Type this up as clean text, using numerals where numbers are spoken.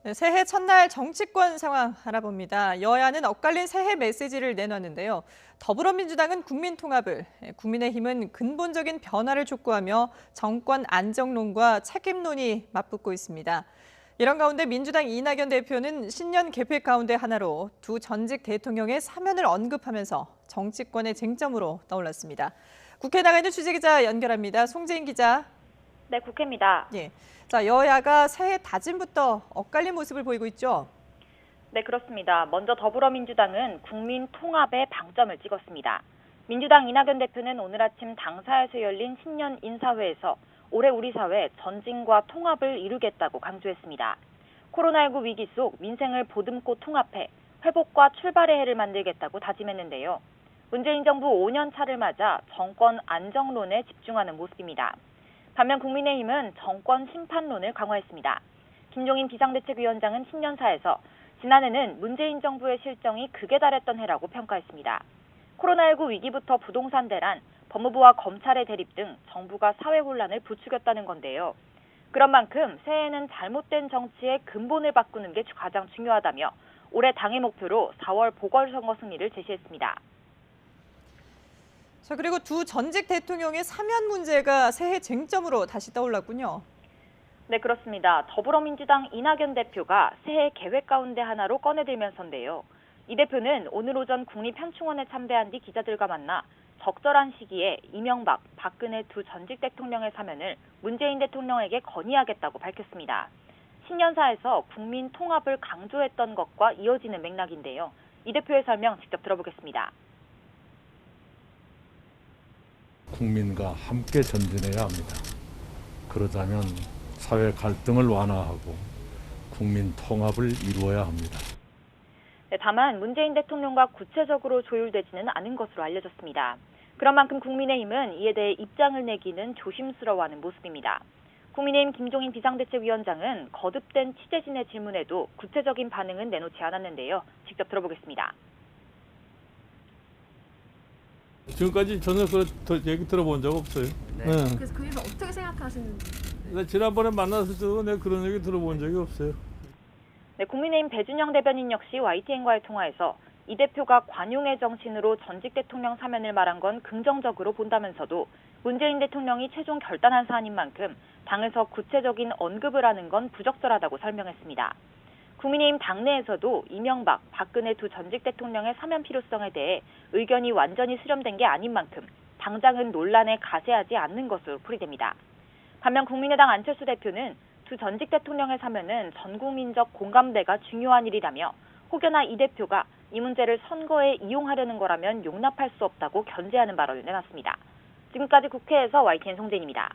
네, 새해 첫날 정치권 상황 알아봅니다. 여야는 엇갈린 새해 메시지를 내놨는데요. 더불어민주당은 국민통합을, 국민의힘은 근본적인 변화를 촉구하며 정권 안정론과 책임론이 맞붙고 있습니다. 이런 가운데 민주당 이낙연 대표는 신년 계획 가운데 하나로 두 전직 대통령의 사면을 언급하면서 정치권의 쟁점으로 떠올랐습니다. 국회 나가 있는 취재기자 연결합니다. 송재인 기자. 네, 국회입니다. 예. 자, 여야가 새해 다짐부터 엇갈린 모습을 보이고 있죠. 네, 그렇습니다. 먼저 더불어민주당은 국민 통합에 방점을 찍었습니다. 민주당 이낙연 대표는 오늘 아침 당사에서 열린 신년 인사회에서 올해 우리 사회 전진과 통합을 이루겠다고 강조했습니다. 코로나19 위기 속 민생을 보듬고 통합해 회복과 출발의 해를 만들겠다고 다짐했는데요. 문재인 정부 5년 차를 맞아 정권 안정론에 집중하는 모습입니다. 반면 국민의힘은 정권 심판론을 강화했습니다. 김종인 비상대책위원장은 신년사에서 지난해는 문재인 정부의 실정이 극에 달했던 해라고 평가했습니다. 코로나19 위기부터 부동산 대란, 법무부와 검찰의 대립 등 정부가 사회 혼란을 부추겼다는 건데요. 그런 만큼 새해에는 잘못된 정치의 근본을 바꾸는 게 가장 중요하다며 올해 당의 목표로 4월 보궐선거 승리를 제시했습니다. 자, 그리고 두 전직 대통령의 사면 문제가 새해 쟁점으로 다시 떠올랐군요. 네, 그렇습니다. 더불어민주당 이낙연 대표가 새해 계획 가운데 하나로 꺼내들면서인데요. 이 대표는 오늘 오전 국립현충원에 참배한 뒤 기자들과 만나 적절한 시기에 이명박, 박근혜 두 전직 대통령의 사면을 문재인 대통령에게 건의하겠다고 밝혔습니다. 신년사에서 국민 통합을 강조했던 것과 이어지는 맥락인데요. 이 대표의 설명 직접 들어보겠습니다. 국민과 함께 전진해야 합니다. 그러자면 사회 갈등을 완화하고 국민 통합을 이루어야 합니다. 네, 다만 문재인 대통령과 구체적으로 조율되지는 않은 것으로 알려졌습니다. 그런 만큼 국민의힘은 이에 대해 입장을 내기는 조심스러워하는 모습입니다. 국민의힘 김종인 비상대책위원장은 거듭된 취재진의 질문에도 구체적인 반응은 내놓지 않았는데요. 직접 들어보겠습니다. 지금까지 전혀 얘기 들어본 적 없어요. 네. 네. 그래서 그 일을 어떻게 생각하시는지. 나 지난번에 만났을 때도 내가 그런 얘기 들어본 적이 없어요. 네, 국민의힘 배준영 대변인 역시 YTN과의 통화에서 이 대표가 관용의 정신으로 전직 대통령 사면을 말한 건 긍정적으로 본다면서도 문재인 대통령이 최종 결단한 사안인 만큼 당에서 구체적인 언급을 하는 건 부적절하다고 설명했습니다. 국민의힘 당내에서도 이명박, 박근혜 두 전직 대통령의 사면 필요성에 대해 의견이 완전히 수렴된 게 아닌 만큼 당장은 논란에 가세하지 않는 것으로 풀이됩니다. 반면 국민의당 안철수 대표는 두 전직 대통령의 사면은 전국민적 공감대가 중요한 일이라며 혹여나 이 대표가 이 문제를 선거에 이용하려는 거라면 용납할 수 없다고 견제하는 발언을 내놨습니다. 지금까지 국회에서 YTN 송재인입니다.